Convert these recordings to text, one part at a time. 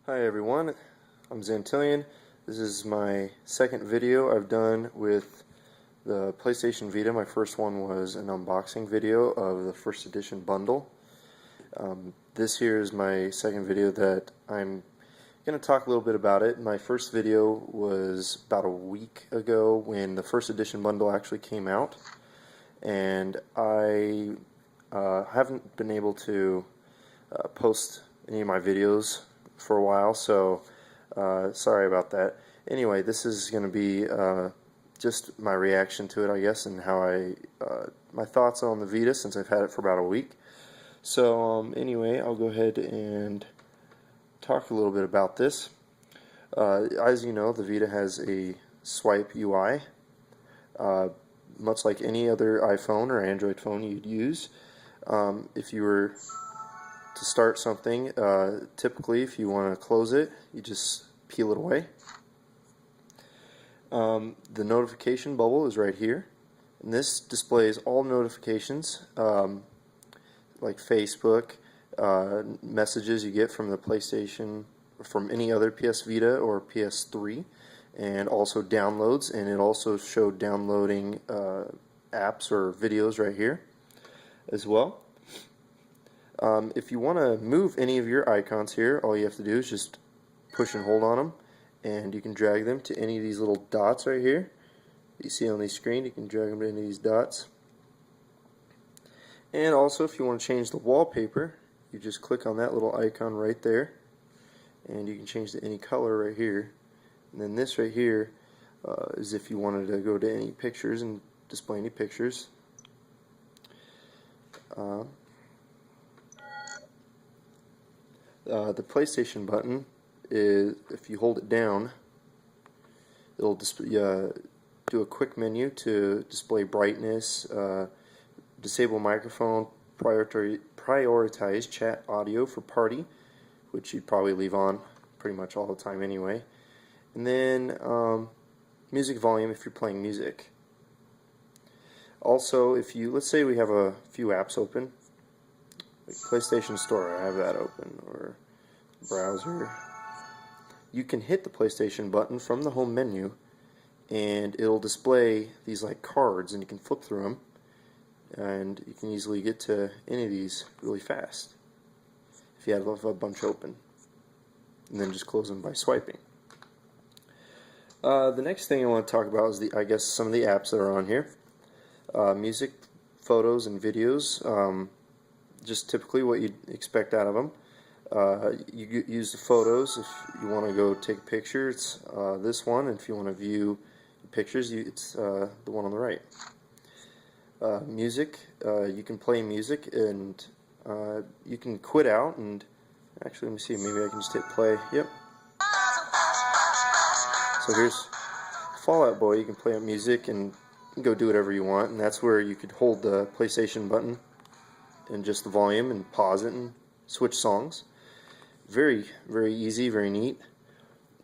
Hi everyone, I'm Zantillion. This is my second video I've done with the PlayStation Vita. My first one was an unboxing video of the first edition bundle. This here is my second video that I'm going to talk a little bit about it. My first video was about a week ago when the first edition bundle actually came out, and I haven't been able to post any of my videos for a while, so sorry about that. Anyway, this is going to be just my reaction to it, I guess, and how my thoughts on the Vita since I've had it for about a week. So anyway, I'll go ahead and talk a little bit about this. As you know, the Vita has a swipe UI, much like any other iPhone or Android phone you'd use. If you were to start something, typically if you want to close it, you just peel it away. The notification bubble is right here, and this displays all notifications like Facebook, messages you get from the PlayStation, from any other PS Vita or PS3, and also downloads, and it also showed downloading apps or videos right here as well. If you want to move any of your icons here, all you have to do is just push and hold on them, and you can drag them to any of these little dots right here you see on the screen. You can drag them to any of these dots. And also, if you want to change the wallpaper, you just click on that little icon right there, and you can change to any color right here. And then this right here is if you wanted to go to any pictures and display any pictures. The PlayStation button is, if you hold it down, it'll do a quick menu to display brightness, disable microphone, prioritize chat audio for party, which you'd probably leave on pretty much all the time anyway, and then music volume if you're playing music. Also, if you, let's say we have a few apps open, like PlayStation Store, I have that open, or browser. You can hit the PlayStation button from the home menu, and it'll display these like cards, and you can flip through them, and you can easily get to any of these really fast if you have a bunch open, and then just close them by swiping. The next thing I want to talk about is I guess some of the apps that are on here. Music, photos, and videos. Just typically what you'd expect out of them. You use the photos if you want to go take a picture. It's this one, and if you want to view pictures, it's the one on the right. Music, you can play music, and you can quit out, and actually, let me see, maybe I can just hit play. Yep. So here's Fall Out Boy. You can play music and go do whatever you want, and that's where you could hold the PlayStation button and just the volume and pause it and switch songs. Very, very easy, very neat.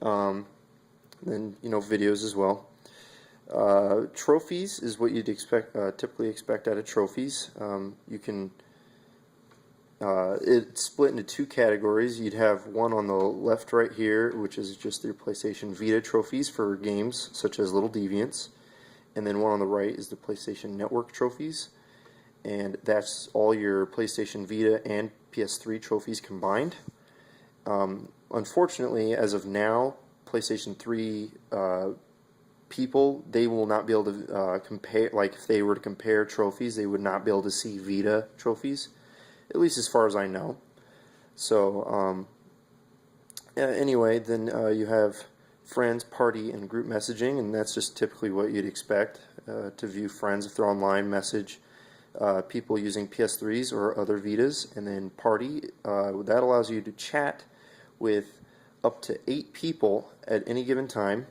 Then, you know, videos as well. Trophies is what you'd typically expect out of trophies. You can, it's split into two categories. You'd have one on the left right here, which is just your PlayStation Vita trophies for games such as Little Deviants, and then one on the right is the PlayStation Network trophies, and that's all your PlayStation Vita and PS3 trophies combined. Unfortunately, as of now, PlayStation 3 people, they will not be able to compare, like if they were to compare trophies, they would not be able to see Vita trophies, at least as far as I know. So, anyway, then you have friends, party, and group messaging, and that's just typically what you'd expect to view friends if they're online, message people using PS3s or other Vitas, and then party, that allows you to chat with up to 8 people at any given time,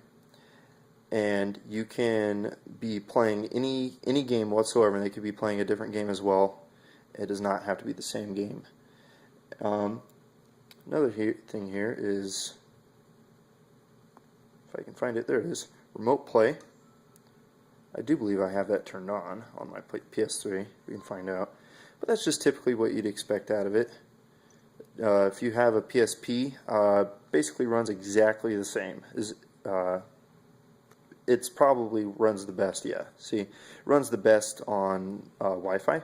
and you can be playing any game whatsoever, and they could be playing a different game as well. It does not have to be the same game. Another thing here is, if I can find it, there it is, remote play. I do believe I have that turned on my PS3. We can find out. But that's just typically what you'd expect out of it. If you have a PSP, basically runs exactly the same. It's probably runs the best, yeah. See, runs the best on Wi-Fi.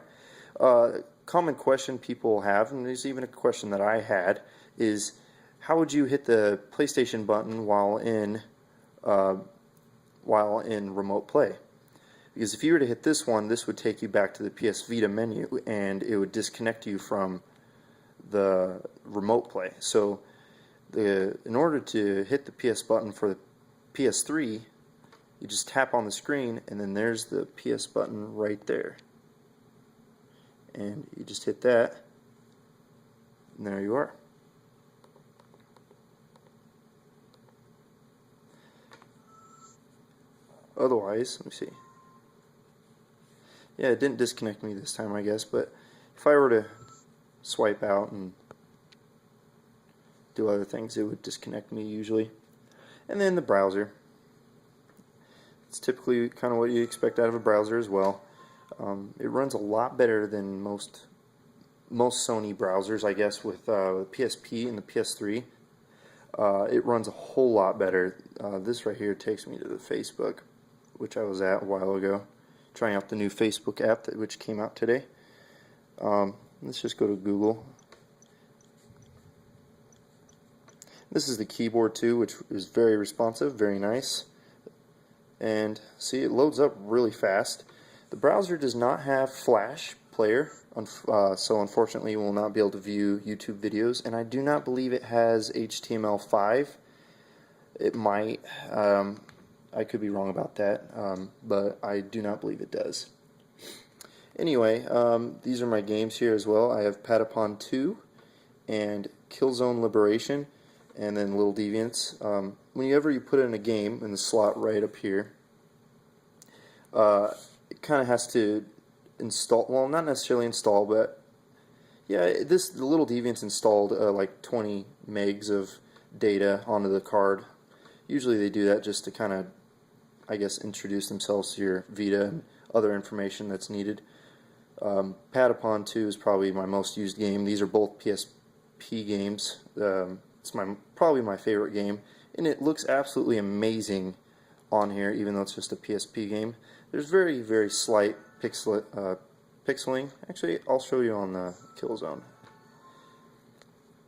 Common question people have, and there's even a question that I had, is how would you hit the PlayStation button while in remote play? Because if you were to hit this one, this would take you back to the PS Vita menu, and it would disconnect you from the remote play. So in order to hit the PS button for the PS3, you just tap on the screen, and then there's the PS button right there. And you just hit that, and there you are. Otherwise, let me see. Yeah, it didn't disconnect me this time, I guess, but if I were to swipe out and do other things, it would disconnect me usually. And then the browser. It's typically kind of what you expect out of a browser as well. It runs a lot better than most Sony browsers, I guess, with the PSP and the PS3. It runs a whole lot better. This right here takes me to the Facebook, which I was at a while ago, trying out the new Facebook app which came out today. Let's just go to Google. This is the keyboard too, which is very responsive, very nice. And see, it loads up really fast. The browser does not have Flash player, so unfortunately you will not be able to view YouTube videos, and I do not believe it has HTML5. It might. I could be wrong about that, but I do not believe it does. Anyway, these are my games here as well. I have Patapon 2 and Killzone Liberation, and then Little Deviants. Whenever you put in a game in the slot right up here, it kind of has to install, well, not necessarily install, but yeah, the Little Deviants installed like 20 megs of data onto the card. Usually they do that just to kind of, I guess, introduce themselves to your Vita and other information that's needed. Patapon 2 is probably my most used game. These are both PSP games. It's probably my favorite game, and it looks absolutely amazing on here, even though it's just a PSP game. There's very, very slight pixeling. Actually, I'll show you on the Killzone.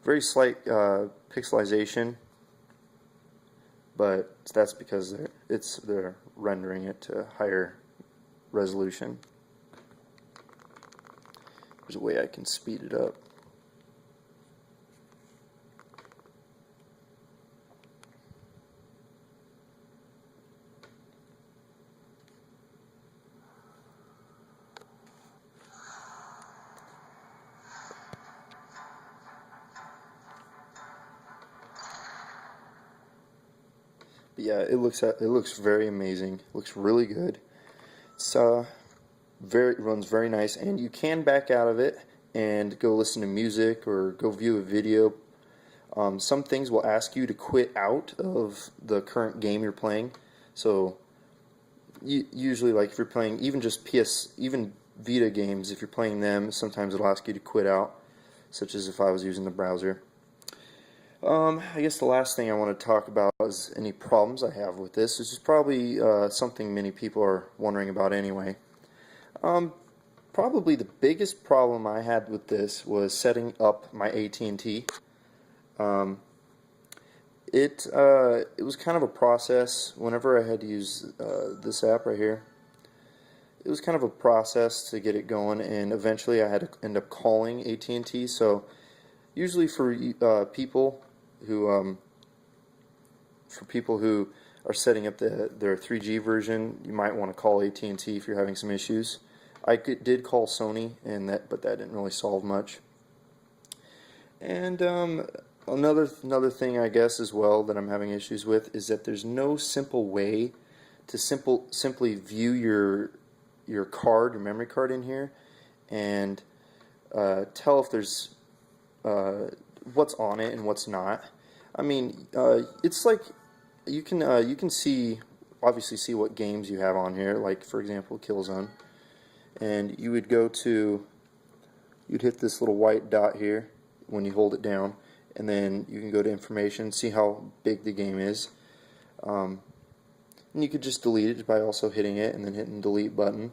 Very slight pixelization, but that's because they're rendering it to higher resolution. There's a way I can speed it up. But yeah, it looks very amazing. It looks really good. It's it runs very nice, and you can back out of it and go listen to music or go view a video. Some things will ask you to quit out of the current game you're playing. So usually, like if you're playing even Vita games, if you're playing them, sometimes it'll ask you to quit out, such as if I was using the browser. I guess the last thing I want to talk about is any problems I have with this. This is probably something many people are wondering about anyway. Probably the biggest problem I had with this was setting up my AT&T. It was kind of a process whenever I had to use this app right here. It was kind of a process to get it going, and eventually I had to end up calling AT&T. So usually for people who are setting up their 3G version, you might want to call AT&T if you're having some issues. I did call Sony, but that didn't really solve much. And another thing, I guess, as well that I'm having issues with is that there's no simple way to simply view your memory card in here, and tell if there's what's on it and what's not. I mean, it's like you can obviously see what games you have on here, like for example Killzone, and you'd hit this little white dot here, when you hold it down, and then you can go to information, see how big the game is. And you could just delete it by also hitting it and then hitting the delete button.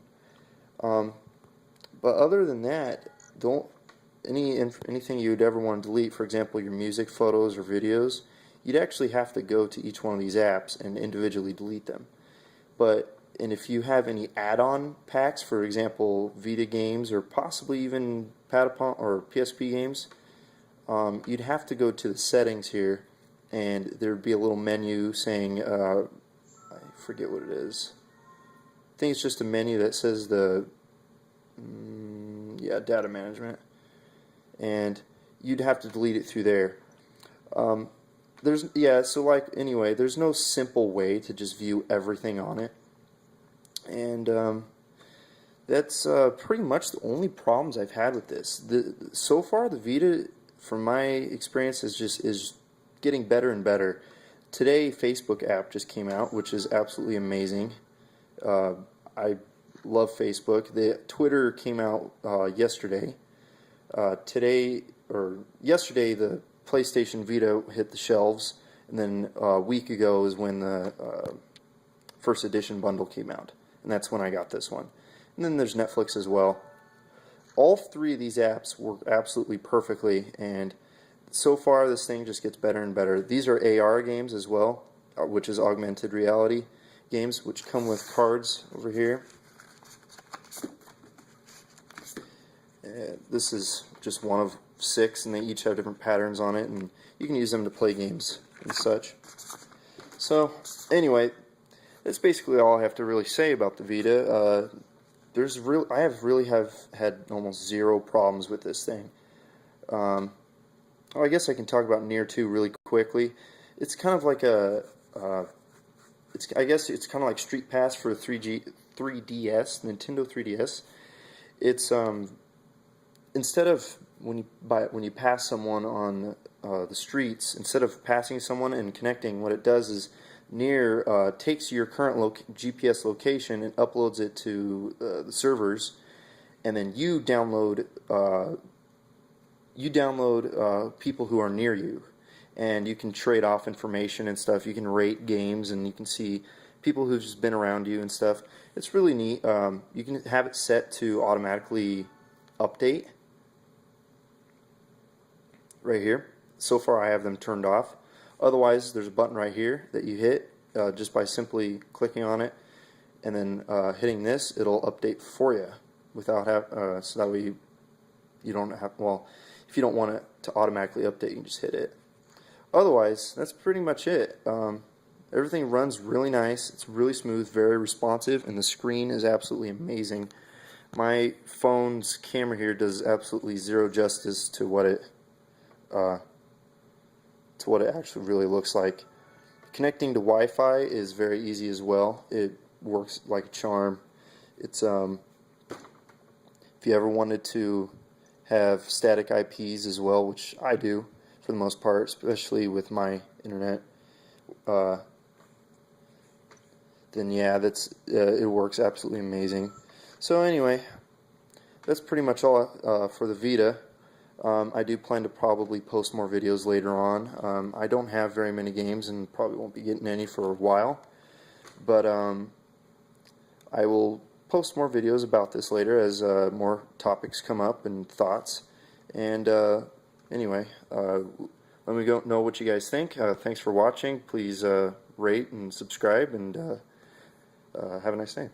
But other than that, anything you would ever want to delete, for example your music, photos, or videos, you'd actually have to go to each one of these apps and individually delete them. And if you have any add-on packs, for example Vita games or possibly even Patapon or PSP games, you'd have to go to the settings here, and there would be a little menu saying, I forget what it is. I think it's just a menu that says data management, and you'd have to delete it through there. There's no simple way to just view everything on it, and that's pretty much the only problems I've had with this. So far, the Vita, from my experience, is getting better and better. Today, Facebook app just came out, which is absolutely amazing. I love Facebook. The Twitter came out yesterday. Yesterday, the PlayStation Vita hit the shelves, and then a week ago is when the first edition bundle came out, and that's when I got this one. And then there's Netflix as well. All three of these apps work absolutely perfectly, and so far this thing just gets better and better. These are AR games as well, which is augmented reality games, which come with cards over here. This is just one of 6, and they each have different patterns on it, and you can use them to play games and such. So anyway, that's basically all I have to really say about the Vita. I have had almost zero problems with this thing. I guess I can talk about Nier 2 really quickly. It's kind of like I guess it's kind of like Street Pass for 3DS, Nintendo 3DS. It's instead of when you pass someone on the streets, instead of passing someone and connecting, what it does is Nier takes your current GPS location and uploads it to the servers, and then you download people who are near you, and you can trade off information and stuff. You can rate games, and you can see people who've just been around you and stuff. It's really neat. You can have it set to automatically update right here. So far I have them turned off. Otherwise, there's a button right here that you hit just by simply clicking on it, and then hitting this. It'll update for you without so that way you don't have, well, if you don't want it to automatically update, you can just hit it. Otherwise, that's pretty much it. Everything runs really nice. It's really smooth, very responsive, and the screen is absolutely amazing. My phone's camera here does absolutely zero justice to what it actually really looks like. Connecting to Wi-Fi is very easy as well. It works like a charm. It's if you ever wanted to have static IPs as well, which I do for the most part, especially with my internet, then yeah, it works absolutely amazing. So anyway, that's pretty much all for the Vita. I do plan to probably post more videos later on. I don't have very many games and probably won't be getting any for a while, but I will post more videos about this later as more topics come up and thoughts. And anyway, let me know what you guys think. Thanks for watching. Please rate and subscribe, and have a nice day.